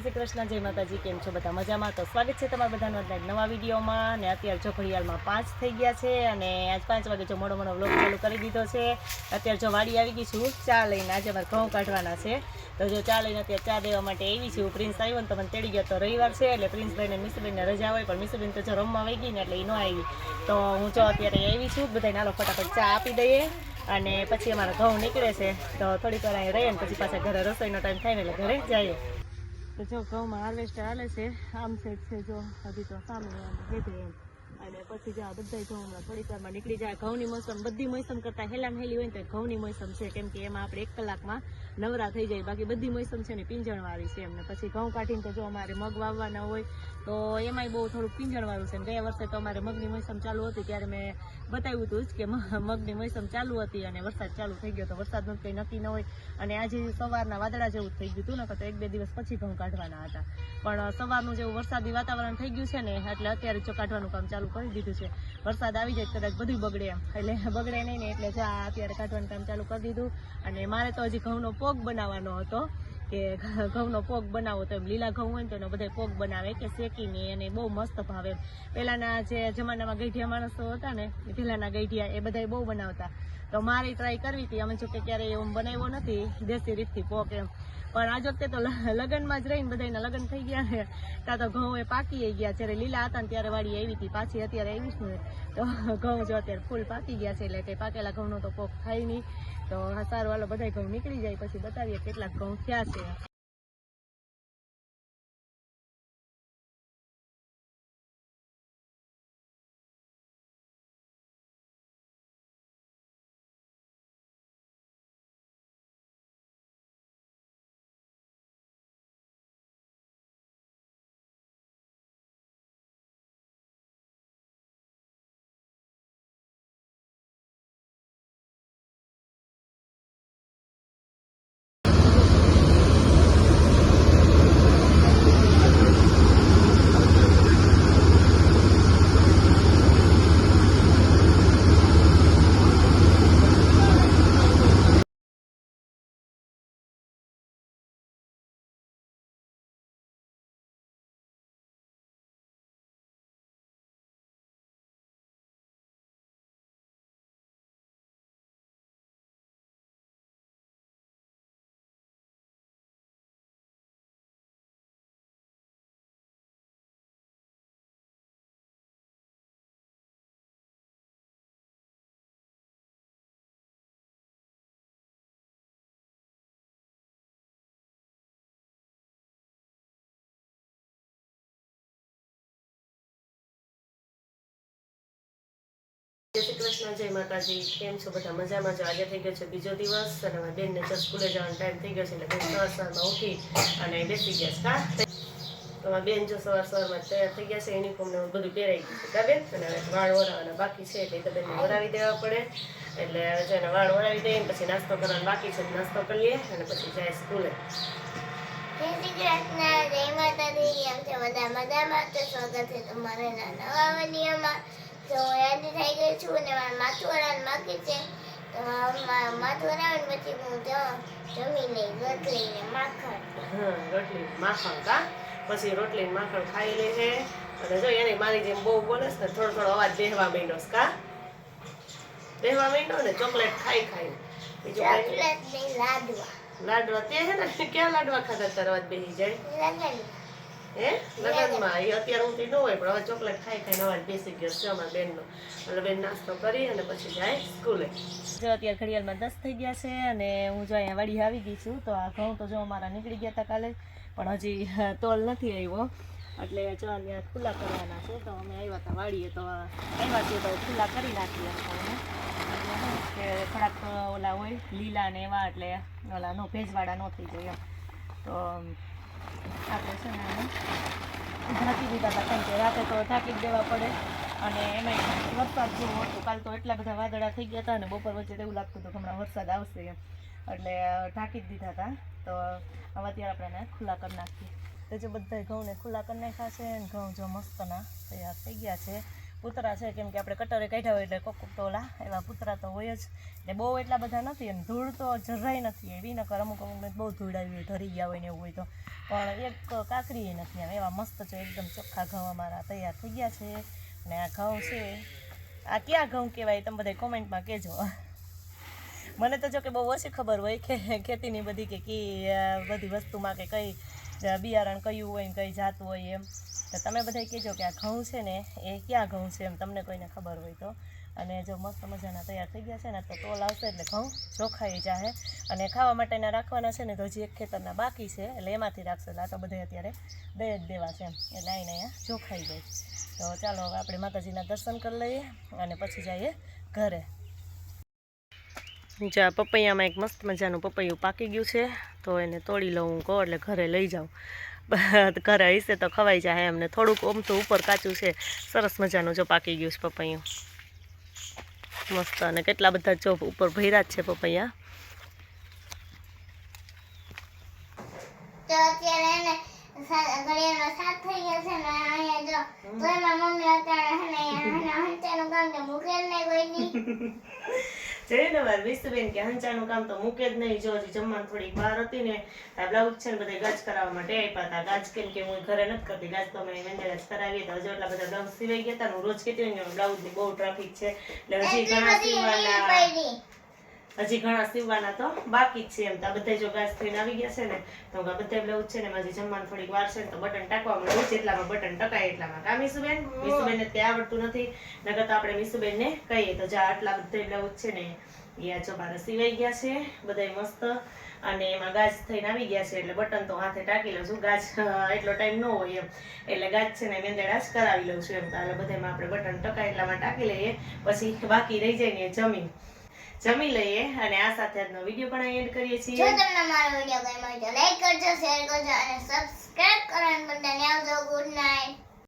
શ્રી કૃષ્ણ, જય માતાજી. કેમ છો બધા? મજામાં? તો સ્વાગત છે તમારા બધાનો આજના નવા વિડીયોમાં. ને અત્યારે જો ઘડિયાળમાં 5 થઈ ગયા છે અને આજ 5 વાગે જો મોડો વ્લોગ ચાલુ કરી દીધો છે. અત્યારે જો વાડી આવી ગઈ છું ચા લઈને. આજે અમારે ઘઉં કાઢવાના છે તો જો ચા લઈને અત્યારે ચા દેવા માટે આવી છું. પ્રિન્સ આવ્યો ને તો મને તેડી ગયો. તો રવિવાર છે એટલે પ્રિન્સભાઈને મિસુબેનને રજા હોય, પણ મિસુબેન તો જો રમવા વહી ગઈ ને એટલે એ ન આવી. તો હું જો અત્યારે આવી છું. બધાને હાલો ફટાફટ ચા આપી દઈએ અને પછી અમારા ઘઉં નીકળે છે તો થોડીક વાર અહીં રહીએ ને પછી પાછા ઘરે રસોઈનો ટાઈમ થાય ને એટલે ઘરે જઈએ. તો જો ઘઉંમાં હાર્વેસ્ટર હાલે છે, આમ સેટ છે જો હજી તો સામે હેઠે એમ. અને પછી જો આ બધા ઘઉં હમણાં થોડીક વારમાં નીકળી જાય. ઘઉંની મોસમ બધી મોસમ કરતાં હેલામ હેલી હોય ને તો ઘઉંની મોસમ છે, કેમ કે એમાં આપણે 1 કલાકમાં નવરા થઈ જાય. બાકી બધી મોસમ છે ને પીંજણવાળી છે એમને. પછી ઘઉં કાઢીને તો જો અમારે મગ વાવવાના હોય તો એમાંય બહુ થોડુંક પીંજણવાળું છે. ગયા વર્ષે તો અમારે મગની મોસમ ચાલુ હતી ત્યારે મેં બતાવ્યું હતું કે મગની મોસમ ચાલુ હતી અને વરસાદ ચાલુ થઈ ગયો. તો વરસાદનું કંઈ નક્કી ન હોય અને આજે સવારના વાદળા જેવું થઈ ગયું હતું ને, તો 1-2 દિવસ પછી ઘઉં કાઢવાના હતા. પણ સવારનું જેવું વરસાદી વાતાવરણ થઈ ગયું છે ને એટલે અત્યારે જો કાઢવાનું કામ ચાલુ કરી દીધું છે. વરસાદ આવી જાય કદાચ બધું બગડે એમ, એટલે બગડે નહીં ને એટલે જા અત્યારે કાઢવાનું કામ ચાલુ કરી દીધું. અને મારે તો હજી ઘઉંનો પોગ બનાવવાનો હતો કે ઘઉંનો પોગ બનાવો તો એમ લીલા ઘઉં હોય ને તો એનો બધા પોગ બનાવે કે શેકીને, એને બહુ મસ્ત ભાવે. પહેલાંના જે જમાનામાં ગઈઢિયા માણસો હતા ને, પહેલાંના ગઈઢિયા એ બધા બહુ બનાવતા. તો મારે ટ્રાય કરવી હતી. અમે જો કે ક્યારેય એમ બનાવ્યો નથી દેશી રીતથી પોગ એમ. પણ આજ વખતે તો લગ્નમાં જ રહીને બધાના લગ્ન થઈ ગયા ને ત્યાં તો ઘઉં એ પાકી ગયા. જ્યારે લીલા હતા ને ત્યારે વાડી આવી હતી, પાછી અત્યારે આવીશ ને તો ઘઉં જો અત્યારે ફૂલ પાકી ગયા છે. એટલે કંઈ પાકેલા ઘઉંનો તો પોગ થાય નહીં. તો સારું હાલો બધા ઘઉં નીકળી જાય પછી બતાવીએ કેટલાક ઘઉં થયા છે. જય શ્રી કૃષ્ણ, જય માતાજી. કેમ છો બધા? મજામાં? જો આજે થઈ ગયો છે બીજો દિવસ અને મારી બેનને જો સ્કૂલે જવાનો ટાઈમ થઈ ગયો છે એટલે બેન સવારમાં ઉઠી અને બેસી ગયા છે. તો મારી બેન જો સવારમાં તૈયાર થઈ ગયા છે, યુનિફોર્મ ને બધું પહેરાઈ ગયું છે કા બેન. અને હવે વાળ ઓરાવાના બાકી છે એટલે તો બેનને ઓરાવી દેવા પડે. એટલે હવે જો એને વાળ ઓરાવી દઈએ ને પછી નાસ્તો કરવાનો બાકી છે, નાસ્તો કરી લઈએ અને પછી જાય સ્કૂલે. જય શ્રી કૃષ્ણ, જય માતાજી. કેમ છો બધા? મજામાં? તો સ્વાગત છે તમારે નવા વિડીયોમાં. તો રેડી થઈ ગઈ છું ને મારે માથું વરાવાનું બાકી છે. તો માથું વરાવીને પછી હું જમી લઈ રોટલી ને માખણ. રોટલી માખણ કા પછી રોટલી માખણ ખાઈ લે છે. અને જો એને મારી જેમ બહુ બોલે છે ને થોડો અવાજ બેહવા માંડ્યો છે કા બેહવા માંડ્યો ને ચોકલેટ ખાઈ બીજું ચોકલેટ ને લાડવા તે હે ને ક્યાં લાડવા ખાતા તાર અવાજ બેસી જાય હે લગનમાં એ અત્યારે ઊંધી ન હોય પણ હવે ચોકલેટ ખાઈ અવાજ બેસી ગયો છે અમારા બેનનો. એટલે બેન નાસ્તો કરી અને પછી જાય સ્કૂલે. જો અત્યારે ઘડિયાળમાં 10 થઈ ગયા છે અને હું જો અહીંયા વાડી આવી ગઈ છું. તો આ ઘઉં તો જો અમારા નીકળી ગયા હતા કાલે, પણ હજી તોલ નથી આવ્યો એટલે જો ત્યાં ખુલ્લા કરવાના છે. તો અમે આવ્યા હતા વાડીએ તો આવ્યા છીએ તો ખુલ્લા કરી નાખીએ કે થોડાક ઓલા હોય લીલા ને એવા એટલે ઓલા નો ભેજવાળા ન થઈ જાય એમ. તો આપણે છે ને ઢાંકી દીધા હતા કેમ કે રાતે તો ઢાંકી જ દેવા પડે. અને એમાં વરસાદ જેવું હતું કાલ તો એટલા બધા વાદળા થઈ ગયા હતા અને બપોર વચ્ચે એવું લાગતું હતું કે હમણાં વરસાદ આવશે એમ, એટલે ઢાંકી જ દીધા હતા. તો હવે અત્યારે આપણે ખુલ્લા કરી નાખીએ. તો જો બધા ઘઉંને ખુલ્લા કરી નાખ્યા છે અને ઘઉં જો મસ્તના તૈયાર થઈ ગયા છે. પૂતરા છે, કેમ કે આપણે કટરે કાઢ્યા હોય એટલે કોક તો ઓલા એવા પૂતરા તો હોય જ. ને બહુ એટલા બધા નથી, અને ધૂળ તો જરાય નથી એવી, નકર અમુક બહુ ધૂળ આવી હોય, ઢરી ગયા હોય ને એવું હોય તો. પણ એક કાકરી નથી એમ, એવા મસ્ત છે એકદમ ચોખ્ખા ઘઉં અમારા તૈયાર થઈ ગયા છે. અને આ ઘઉં છે, આ ક્યાં ઘઉં કહેવાય તમે બધા કોમેન્ટમાં કહેજો. મને તો જો કે બહુ ઓછી ખબર હોય કે ખેતીની બધી કે બધી વસ્તુમાં કે કઈ બિયારણ કયું હોય ને કઈ જાતું હોય એમ. તો તમે બધા કહેજો કે આ ઘઉં છે ને એ ક્યાં ઘઉં છે એમ, તમને કોઈને ખબર હોય તો. અને જો મસ્ત મજાના તૈયાર થઈ ગયા છે ને, તો તોલ આવશે એટલે ઘઉં ચોખાઈ જાહે. અને ખાવા માટેના રાખવાના છે ને, તો હજી એક ખેતરના બાકી છે, એટલે એમાંથી રાખશે. એટલે આ તો બધા અત્યારે દઈ જ દેવા છે એમ, એટલે આવીને અહીંયા ચોખાઈ જાય. તો ચાલો હવે આપણે માતાજીના દર્શન કરી લઈએ અને પછી જઈએ ઘરે. જો આ પપૈયામાં એક મસ્ત મજાનું પપૈયું પાકી ગયું છે, તો એને તોડી લઉં હું કહું એટલે ઘરે લઈ જાઉં. ઘરે હશે તો ખવાઈ જાય એમને. થોડુંક ઓમ તો ઉપર કાચું છે, સરસ મજાનું જો પાકી ગયું છે પપૈયું મસ્ત. અને કેટલા બધા જો ઉપર ભર્યા જ છે પપૈયા. તો અત્યારે એને ઘડિયાળમાં 7 થઈ ગયા છે ને અહીંયા જો તો એમાં મમ્મી અત્યારે હંચાનું કામ તો મૂકે જ નહીં કોઈની. જઈ ને વાર વિશુબેન કે હંચાનું કામ તો મૂકે જ નહીં. જો હજી જમવાનું થોડીક વાર હતી ને, આ બ્લાઉઝ છે ને બધા ગાજ કરાવવા માટે આપ્યા હતા. ગાજ કેમ કે હું ઘરે નથી કરતી, ગાજ તો અમે વેંડેલા જ કરાવીએ. તો હજુ એટલા બધા બ્લાઉઝ સિવાઈ ગયા હતા. હું રોજ કહેતી હોય ને બ્લાઉઝની બહુ ટ્રાફિક છે, એટલે હજી ઘણા સીવવાના તો બાકી જ છે એમ. તો આ બધા જો ગાજ થઈને આવી ગયા છે ને, તો આ બધા બ્લાઉઝ છે ને હજી જમવાનું થોડીક વાર છે ને, તો બટન ટાંકવા માંડું. જેટલામાં બટન ટકાય એટલામાં. કા મીસુબેન? મીસુબેનને તે આવડતું નથી, નકર તો આપણે મીસુબેનને કહીએ. તો જા આટલા બધા બ્લાઉઝ છે ને એ આ જો મારા સિવાઈ ગયા છે બધા મસ્ત. અને એમાં ગાજ થઈને આવી ગયા છે, એટલે બટન તો હાથે ટાંકી લઉં છું. ગાજ એટલો ટાઈમ ન હોય એમ, એટલે ગાજ છે ને મેંદેડા જ કરાવી લઉં છું એમ. તો હાલો બધામાં આપણે બટન ટકાય એટલામાં ટાંકી લઈએ, પછી બાકી રહી જાય ને જમી લઈએ. અને આ સાથે આજનો વિડીયો પણ અહીં એન્ડ કરીએ છીએ. જો તમને મારો વિડીયો ગમ્યો હોય તો લાઈક કરજો, શેર કરજો અને સબસ્ક્રાઇબ કરવાનું